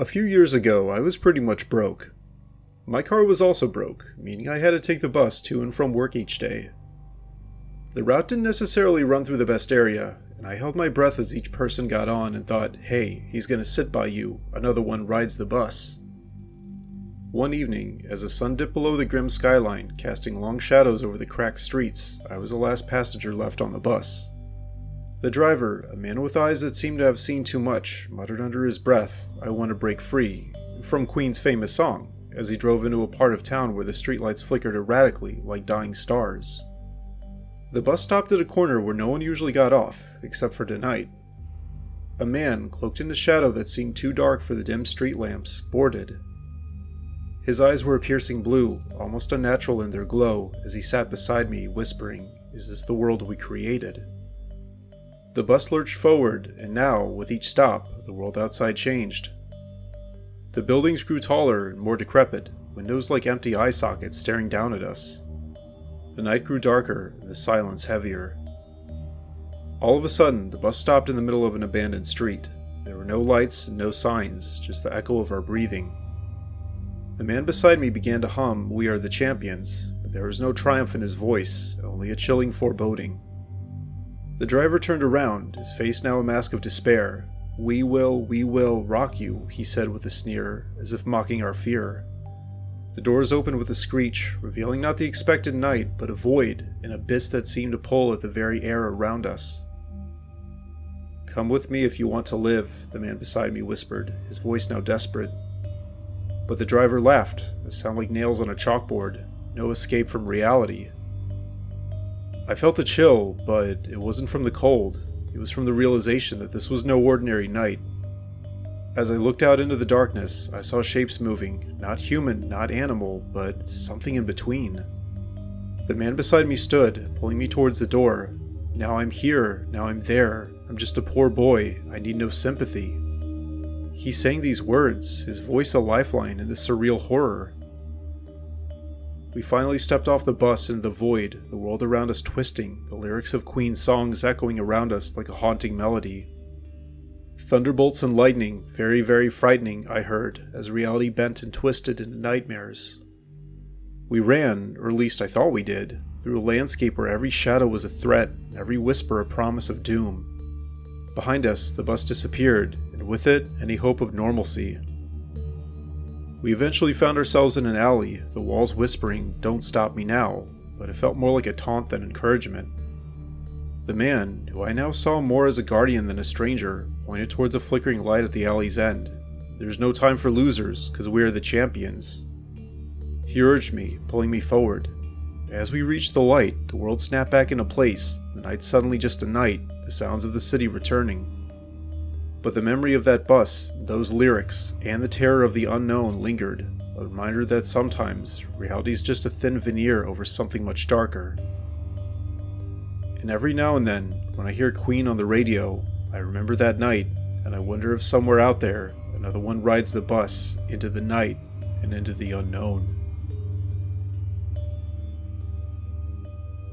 A few years ago, I was pretty much broke. My car was also broke, meaning I had to take the bus to and from work each day. The route didn't necessarily run through the best area, and I held my breath as each person got on and thought, hey, he's gonna sit by you, another one rides the bus. One evening, as the sun dipped below the grim skyline, casting long shadows over the cracked streets, I was the last passenger left on the bus. The driver, a man with eyes that seemed to have seen too much, muttered under his breath, "I want to break free," from Queen's famous song, as he drove into a part of town where the streetlights flickered erratically like dying stars. The bus stopped at a corner where no one usually got off, except for tonight. A man, cloaked in a shadow that seemed too dark for the dim street lamps, boarded. His eyes were a piercing blue, almost unnatural in their glow, as he sat beside me, whispering, "Is this the world we created?" The bus lurched forward, and now, with each stop, the world outside changed. The buildings grew taller and more decrepit, windows like empty eye sockets staring down at us. The night grew darker, and the silence heavier. All of a sudden, the bus stopped in the middle of an abandoned street. There were no lights and no signs, just the echo of our breathing. The man beside me began to hum "We Are the Champions," but there was no triumph in his voice, only a chilling foreboding. The driver turned around, his face now a mask of despair. We will rock you," he said with a sneer, as if mocking our fear. The doors opened with a screech, revealing not the expected night, but a void, an abyss that seemed to pull at the very air around us. "Come with me if you want to live," the man beside me whispered, his voice now desperate. But the driver laughed, a sound like nails on a chalkboard, no escape from reality. I felt a chill, but it wasn't from the cold. It was from the realization that this was no ordinary night. As I looked out into the darkness, I saw shapes moving, not human, not animal, but something in between. The man beside me stood, pulling me towards the door. Now I'm here, now I'm there. I'm just a poor boy, I need no sympathy. He sang these words, his voice a lifeline in this surreal horror. We finally stepped off the bus into the void, the world around us twisting, the lyrics of Queen's songs echoing around us like a haunting melody. Thunderbolts and lightning, very, very frightening, I heard, as reality bent and twisted into nightmares. We ran, or at least I thought we did, through a landscape where every shadow was a threat, and every whisper a promise of doom. Behind us, the bus disappeared, and with it, any hope of normalcy. We eventually found ourselves in an alley, the walls whispering, "Don't stop me now," but it felt more like a taunt than encouragement. The man, who I now saw more as a guardian than a stranger, pointed towards a flickering light at the alley's end. "There's no time for losers, 'cause we are the champions." He urged me, pulling me forward. As we reached the light, the world snapped back into place, the night suddenly just a night, the sounds of the city returning. But the memory of that bus, those lyrics, and the terror of the unknown lingered, a reminder that sometimes reality's just a thin veneer over something much darker. And every now and then, when I hear Queen on the radio, I remember that night, and I wonder if somewhere out there, another one rides the bus into the night and into the unknown.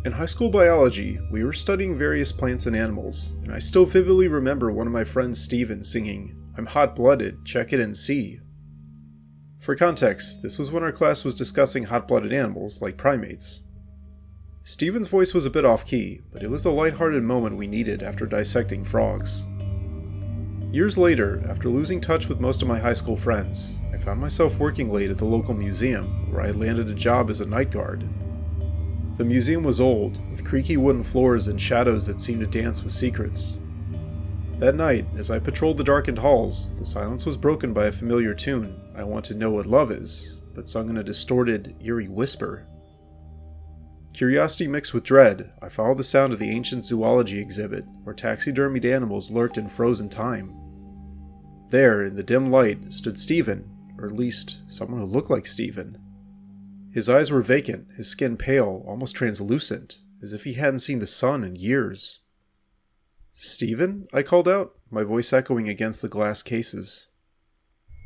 In high school biology, we were studying various plants and animals, and I still vividly remember one of my friends, Steven, singing, "I'm hot-blooded, check it and see." For context, this was when our class was discussing hot-blooded animals, like primates. Steven's voice was a bit off-key, but it was the lighthearted moment we needed after dissecting frogs. Years later, after losing touch with most of my high school friends, I found myself working late at the local museum, where I had landed a job as a night guard. The museum was old, with creaky wooden floors and shadows that seemed to dance with secrets. That night, as I patrolled the darkened halls, the silence was broken by a familiar tune, "I Want to Know What Love Is," but sung in a distorted, eerie whisper. Curiosity mixed with dread, I followed the sound of the ancient zoology exhibit, where taxidermied animals lurked in frozen time. There, in the dim light, stood Stephen, or at least, someone who looked like Stephen. His eyes were vacant, his skin pale, almost translucent, as if he hadn't seen the sun in years. "Stephen?" I called out, my voice echoing against the glass cases.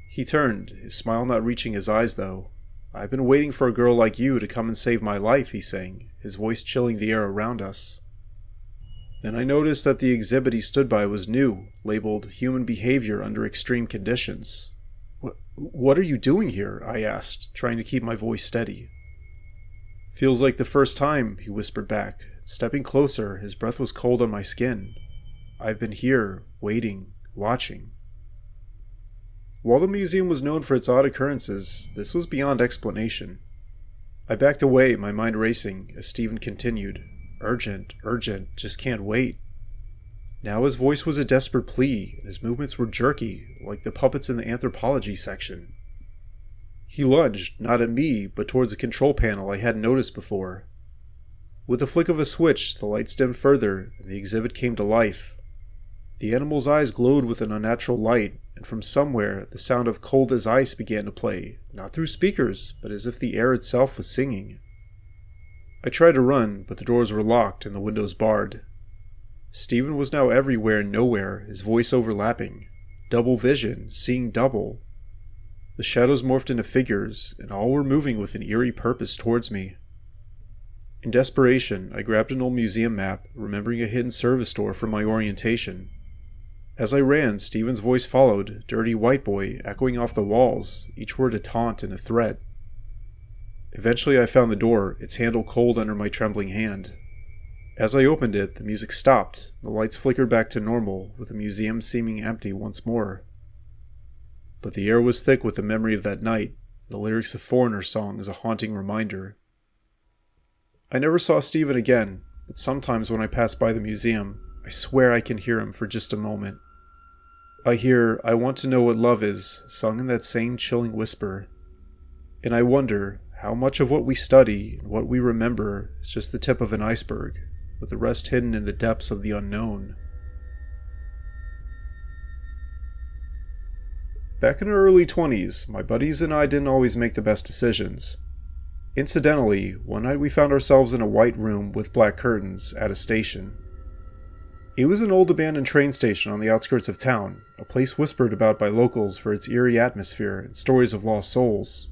He turned, his smile not reaching his eyes though. "I've been waiting for a girl like you to come and save my life," he sang, his voice chilling the air around us. Then I noticed that the exhibit he stood by was new, labeled "Human Behavior Under Extreme Conditions." What are you doing here?" I asked, trying to keep my voice steady. "Feels like the first time," he whispered back. Stepping closer, his breath was cold on my skin. "I've been here, waiting, watching." While the museum was known for its odd occurrences, this was beyond explanation. I backed away, my mind racing, as Stephen continued. "Urgent, urgent, just can't wait." Now his voice was a desperate plea, and his movements were jerky, like the puppets in the anthropology section. He lunged, not at me, but towards a control panel I hadn't noticed before. With the flick of a switch, the lights dimmed further, and the exhibit came to life. The animal's eyes glowed with an unnatural light, and from somewhere the sound of "Cold as Ice" began to play, not through speakers, but as if the air itself was singing. I tried to run, but the doors were locked and the windows barred. Stephen was now everywhere and nowhere, his voice overlapping. Double vision, seeing double. The shadows morphed into figures, and all were moving with an eerie purpose towards me. In desperation, I grabbed an old museum map, remembering a hidden service door from my orientation. As I ran, Stephen's voice followed, "Dirty white boy," echoing off the walls, each word a taunt and a threat. Eventually I found the door, its handle cold under my trembling hand. As I opened it, the music stopped, the lights flickered back to normal, with the museum seeming empty once more. But the air was thick with the memory of that night, and the lyrics of Foreigner's song as a haunting reminder. I never saw Stephen again, but sometimes when I pass by the museum, I swear I can hear him for just a moment. I hear "I Want to Know What Love Is" sung in that same chilling whisper. And I wonder how much of what we study and what we remember is just the tip of an iceberg, with the rest hidden in the depths of the unknown. Back in our early 20s, my buddies and I didn't always make the best decisions. Incidentally, one night we found ourselves in a white room with black curtains at a station. It was an old abandoned train station on the outskirts of town, a place whispered about by locals for its eerie atmosphere and stories of lost souls.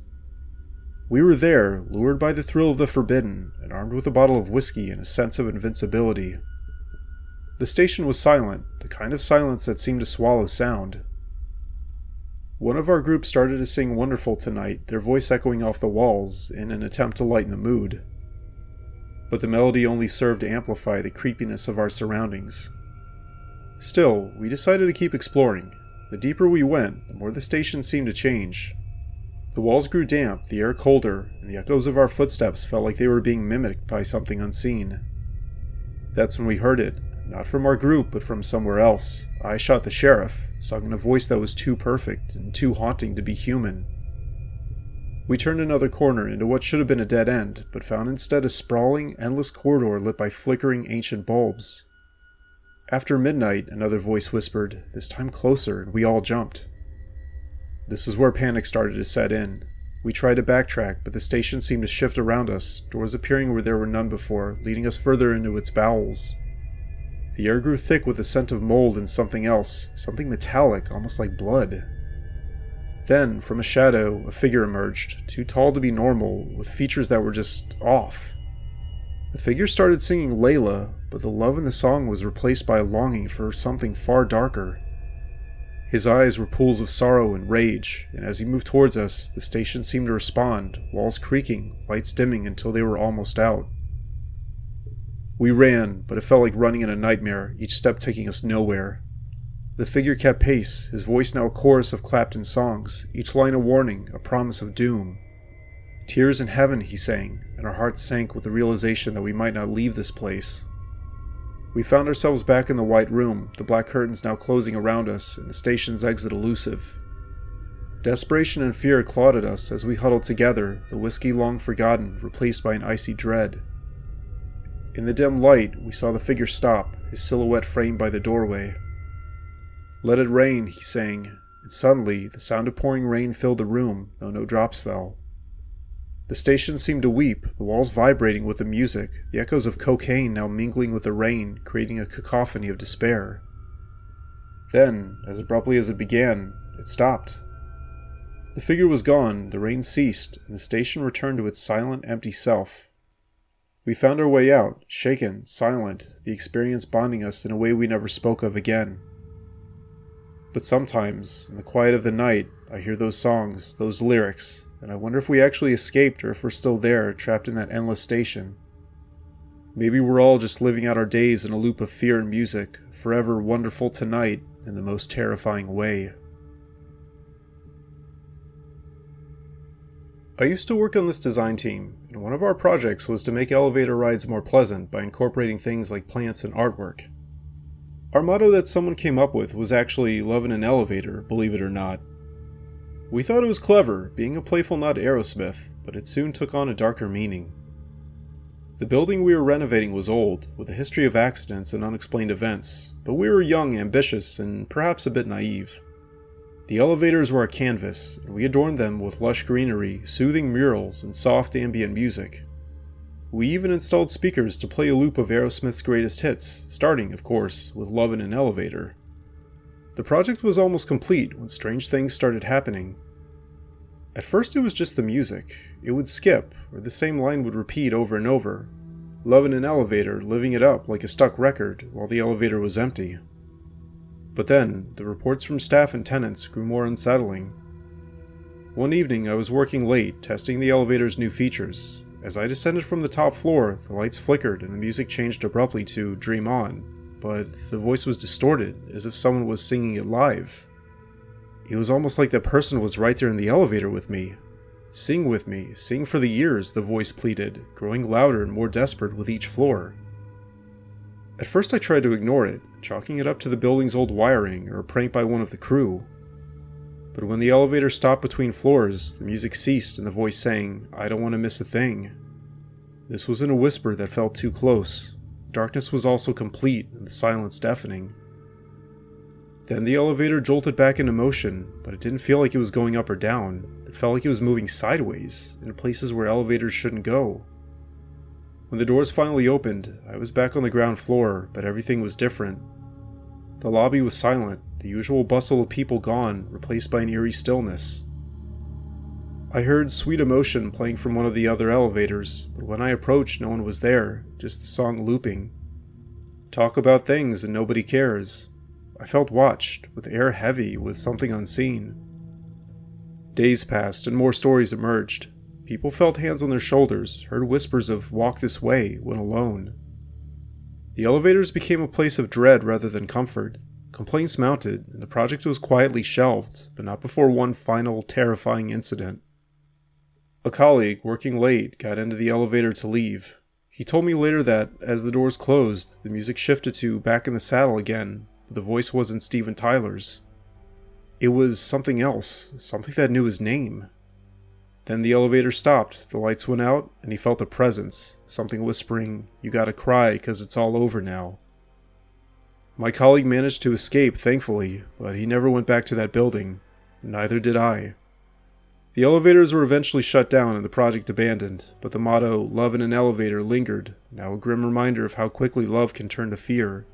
We were there, lured by the thrill of the forbidden, and armed with a bottle of whiskey and a sense of invincibility. The station was silent, the kind of silence that seemed to swallow sound. One of our group started to sing "Wonderful Tonight," their voice echoing off the walls in an attempt to lighten the mood. But the melody only served to amplify the creepiness of our surroundings. Still, we decided to keep exploring. The deeper we went, the more the station seemed to change. The walls grew damp, the air colder, and the echoes of our footsteps felt like they were being mimicked by something unseen. That's when we heard it, not from our group, but from somewhere else. "I Shot the Sheriff," sung in a voice that was too perfect and too haunting to be human. We turned another corner into what should have been a dead end, but found instead a sprawling, endless corridor lit by flickering ancient bulbs. "After midnight," another voice whispered, this time closer, and we all jumped. This is where panic started to set in. We tried to backtrack, but the station seemed to shift around us, doors appearing where there were none before, leading us further into its bowels. The air grew thick with the scent of mold and something else, something metallic, almost like blood. Then, from a shadow, a figure emerged, too tall to be normal, with features that were just off. The figure started singing Layla, but the love in the song was replaced by a longing for something far darker. His eyes were pools of sorrow and rage, and as he moved towards us, the station seemed to respond, walls creaking, lights dimming until they were almost out. We ran, but it felt like running in a nightmare, each step taking us nowhere. The figure kept pace, his voice now a chorus of Clapton songs, each line a warning, a promise of doom. "Tears in heaven," he sang, and our hearts sank with the realization that we might not leave this place. We found ourselves back in the white room, the black curtains now closing around us, and the station's exit elusive. Desperation and fear clawed at us as we huddled together, the whiskey long forgotten replaced by an icy dread. In the dim light, we saw the figure stop, his silhouette framed by the doorway. "Let it rain," he sang, and suddenly the sound of pouring rain filled the room, though no drops fell. The station seemed to weep, the walls vibrating with the music, the echoes of cocaine now mingling with the rain, creating a cacophony of despair. Then, as abruptly as it began, it stopped. The figure was gone, the rain ceased, and the station returned to its silent, empty self. We found our way out, shaken, silent, the experience bonding us in a way we never spoke of again. But sometimes, in the quiet of the night, I hear those songs, those lyrics, and I wonder if we actually escaped or if we're still there, trapped in that endless station. Maybe we're all just living out our days in a loop of fear and music, forever wonderful tonight in the most terrifying way. I used to work on this design team, and one of our projects was to make elevator rides more pleasant by incorporating things like plants and artwork. Our motto that someone came up with was actually "Love in an Elevator," believe it or not. We thought it was clever, being a playful nod to Aerosmith, but it soon took on a darker meaning. The building we were renovating was old, with a history of accidents and unexplained events, but we were young, ambitious, and perhaps a bit naive. The elevators were our canvas, and we adorned them with lush greenery, soothing murals, and soft ambient music. We even installed speakers to play a loop of Aerosmith's greatest hits, starting, of course, with "Love in an Elevator." The project was almost complete when strange things started happening. At first it was just the music. It would skip, or the same line would repeat over and over. "Love in an elevator," living it up like a stuck record, while the elevator was empty. But then, the reports from staff and tenants grew more unsettling. One evening I was working late, testing the elevator's new features. As I descended from the top floor, the lights flickered and the music changed abruptly to "Dream On," but the voice was distorted, as if someone was singing it live. It was almost like that person was right there in the elevator with me. "Sing with me, sing for the years," the voice pleaded, growing louder and more desperate with each floor. At first I tried to ignore it, chalking it up to the building's old wiring or a prank by one of the crew. But when the elevator stopped between floors, the music ceased and the voice sang, "I don't want to miss a thing." This was in a whisper that felt too close. Darkness was also complete and the silence deafening. Then the elevator jolted back into motion, but it didn't feel like it was going up or down. It felt like it was moving sideways, in places where elevators shouldn't go. When the doors finally opened, I was back on the ground floor, but everything was different. The lobby was silent, the usual bustle of people gone, replaced by an eerie stillness. I heard "Sweet Emotion" playing from one of the other elevators, but when I approached, no one was there, just the song looping. Talk about things and nobody cares. I felt watched, with air heavy with something unseen. Days passed and more stories emerged. People felt hands on their shoulders, heard whispers of "walk this way" when alone. The elevators became a place of dread rather than comfort. Complaints mounted, and the project was quietly shelved, but not before one final, terrifying incident. A colleague, working late, got into the elevator to leave. He told me later that, as the doors closed, the music shifted to "Back in the Saddle" again, but the voice wasn't Steven Tyler's. It was something else, something that knew his name. Then the elevator stopped, the lights went out, and he felt a presence, something whispering, "You gotta cry, 'cause it's all over now." My colleague managed to escape, thankfully, but he never went back to that building. Neither did I. The elevators were eventually shut down and the project abandoned, but the motto, "Love in an Elevator," lingered, now a grim reminder of how quickly love can turn to fear.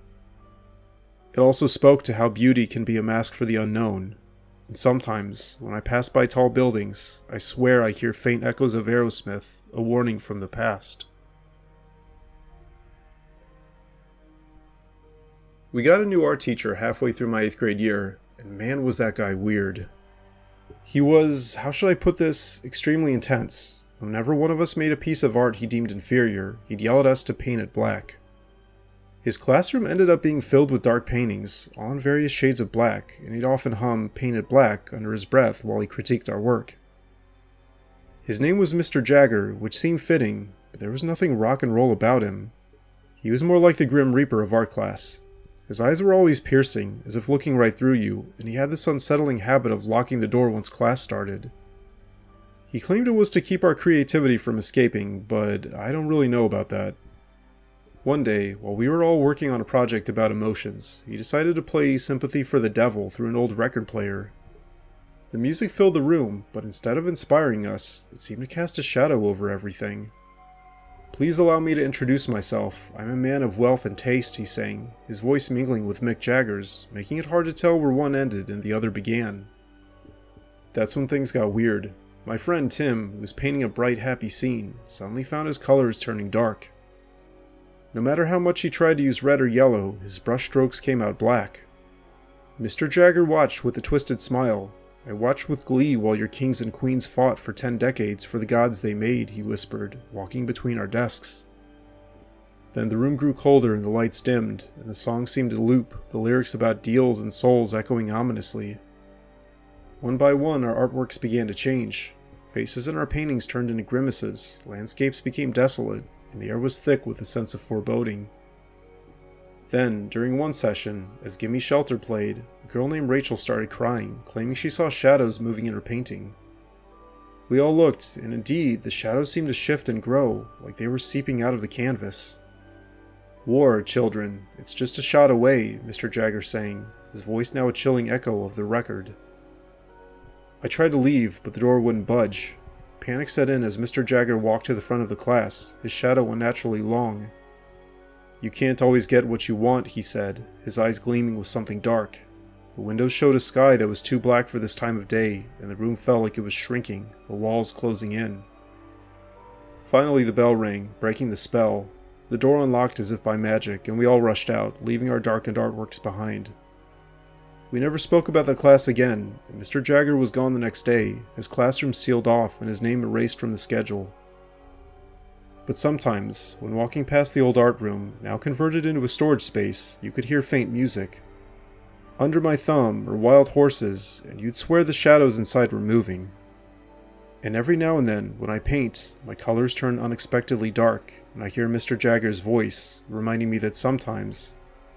It also spoke to how beauty can be a mask for the unknown. And sometimes, when I pass by tall buildings, I swear I hear faint echoes of Aerosmith, a warning from the past. We got a new art teacher halfway through my 8th grade year, and man was that guy weird. He was, how should I put this, extremely intense. Whenever one of us made a piece of art he deemed inferior, he'd yell at us to paint it black. His classroom ended up being filled with dark paintings, all in various shades of black, and he'd often hum "Paint It Black" under his breath while he critiqued our work. His name was Mr. Jagger, which seemed fitting, but there was nothing rock and roll about him. He was more like the Grim Reaper of art class. His eyes were always piercing, as if looking right through you, and he had this unsettling habit of locking the door once class started. He claimed it was to keep our creativity from escaping, but I don't really know about that. One day, while we were all working on a project about emotions, he decided to play "Sympathy for the Devil" through an old record player. The music filled the room, but instead of inspiring us, it seemed to cast a shadow over everything. "Please allow me to introduce myself. I'm a man of wealth and taste," he sang, his voice mingling with Mick Jagger's, making it hard to tell where one ended and the other began. That's when things got weird. My friend Tim, who was painting a bright, happy scene, suddenly found his colors turning dark. No matter how much he tried to use red or yellow, his brush strokes came out black. Mr. Jagger watched with a twisted smile. I watched with glee while your kings and queens fought for 10 decades for the gods they made, he whispered, walking between our desks. Then the room grew colder and the lights dimmed, and the song seemed to loop, the lyrics about deals and souls echoing ominously. One by one, our artworks began to change. Faces in our paintings turned into grimaces, landscapes became desolate, and the air was thick with a sense of foreboding. Then, during one session, as Gimme Shelter played, a girl named Rachel started crying, claiming she saw shadows moving in her painting. We all looked, and indeed, the shadows seemed to shift and grow, like they were seeping out of the canvas. "War, children, it's just a shot away," Mr. Jagger sang, his voice now a chilling echo of the record. I tried to leave, but the door wouldn't budge. Panic set in as Mr. Jagger walked to the front of the class, his shadow unnaturally long. "You can't always get what you want," he said, his eyes gleaming with something dark. The windows showed a sky that was too black for this time of day, and the room felt like it was shrinking, the walls closing in. Finally the bell rang, breaking the spell. The door unlocked as if by magic, and we all rushed out, leaving our darkened artworks behind. We never spoke about the class again, and Mr. Jagger was gone the next day, his classroom sealed off and his name erased from the schedule. But sometimes, when walking past the old art room, now converted into a storage space, you could hear faint music. Under My Thumb or Wild Horses, and you'd swear the shadows inside were moving. And every now and then, when I paint, my colors turn unexpectedly dark, and I hear Mr. Jagger's voice, reminding me that sometimes,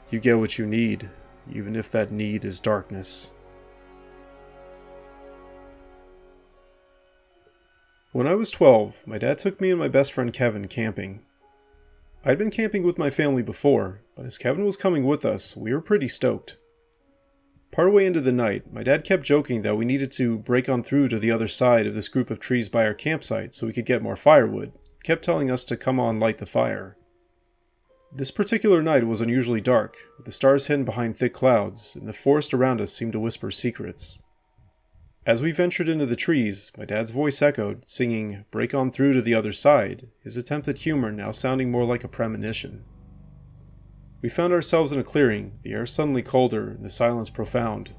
you get what you need, even if that need is darkness. When I was 12, my dad took me and my best friend Kevin camping. I'd been camping with my family before, but as Kevin was coming with us, we were pretty stoked. Partway into the night, my dad kept joking that we needed to break on through to the other side of this group of trees by our campsite so we could get more firewood, kept telling us to come on light the fire. This particular night was unusually dark, with the stars hidden behind thick clouds, and the forest around us seemed to whisper secrets. As we ventured into the trees, my dad's voice echoed, singing, "Break on through to the other side," his attempt at humor now sounding more like a premonition. We found ourselves in a clearing, the air suddenly colder and the silence profound.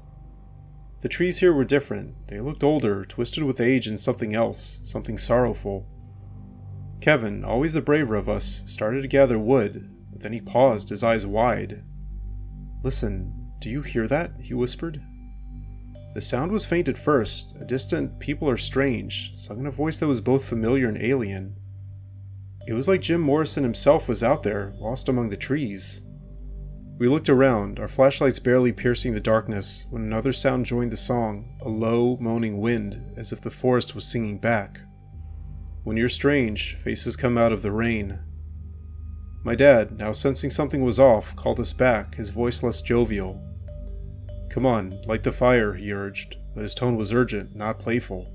The trees here were different. They looked older, twisted with age and something else, something sorrowful. Kevin, always the braver of us, started to gather wood, but then he paused, his eyes wide. "Listen, do you hear that?" he whispered. The sound was faint at first, a distant "people are strange," sung in a voice that was both familiar and alien. It was like Jim Morrison himself was out there, lost among the trees. We looked around, our flashlights barely piercing the darkness, when another sound joined the song, a low, moaning wind, as if the forest was singing back. "When you're strange, faces come out of the rain." My dad, now sensing something was off, called us back, his voice less jovial. "Come on, light the fire," he urged, but his tone was urgent, not playful.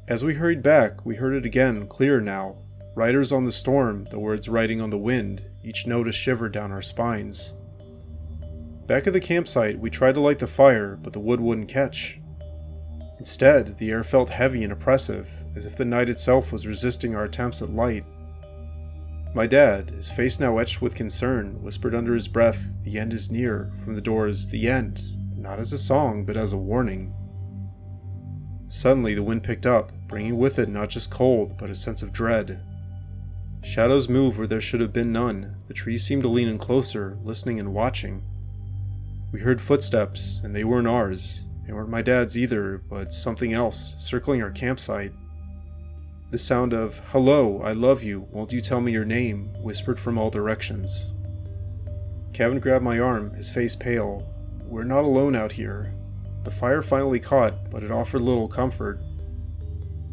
As we hurried back, we heard it again, clearer now. "Riders on the storm," the words riding on the wind, each note a shiver down our spines. Back at the campsite, we tried to light the fire, but the wood wouldn't catch. Instead, the air felt heavy and oppressive, as if the night itself was resisting our attempts at light. My dad, his face now etched with concern, whispered under his breath, "The end is near," from the doors, "the end," not as a song, but as a warning. Suddenly the wind picked up, bringing with it not just cold, but a sense of dread. Shadows moved where there should have been none, the trees seemed to lean in closer, listening and watching. We heard footsteps, and they weren't ours. They weren't my dad's either, but something else, circling our campsite. The sound of, "Hello, I love you, won't you tell me your name?" whispered from all directions. Kevin grabbed my arm, his face pale. "We're not alone out here." The fire finally caught, but it offered little comfort.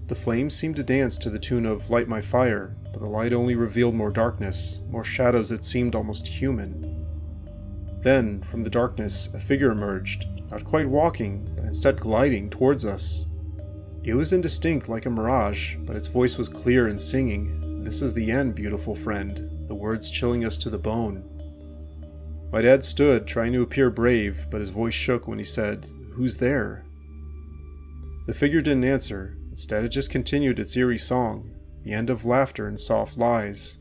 The flames seemed to dance to the tune of "Light My Fire," but the light only revealed more darkness, more shadows that seemed almost human. Then, from the darkness, a figure emerged, not quite walking, but instead gliding towards us. It was indistinct like a mirage, but its voice was clear and singing, "This is the end, beautiful friend," the words chilling us to the bone. My dad stood, trying to appear brave, but his voice shook when he said, "Who's there?" The figure didn't answer. Instead, it just continued its eerie song, the end of laughter and soft lies.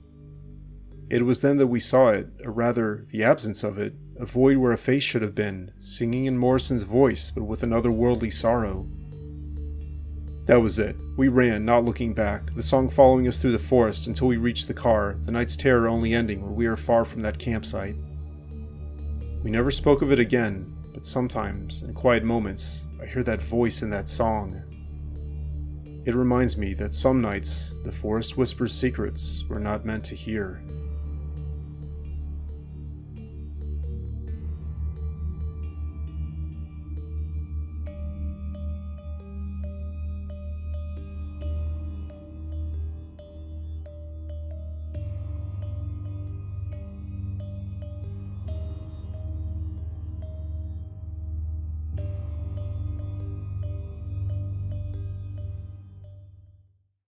It was then that we saw it, or rather, the absence of it, a void where a face should have been, singing in Morrison's voice, but with an otherworldly sorrow. That was it. We ran, not looking back, the song following us through the forest until we reached the car, the night's terror only ending when we were far from that campsite. We never spoke of it again, but sometimes, in quiet moments, I hear that voice in that song. It reminds me that some nights, the forest whispers secrets we're not meant to hear.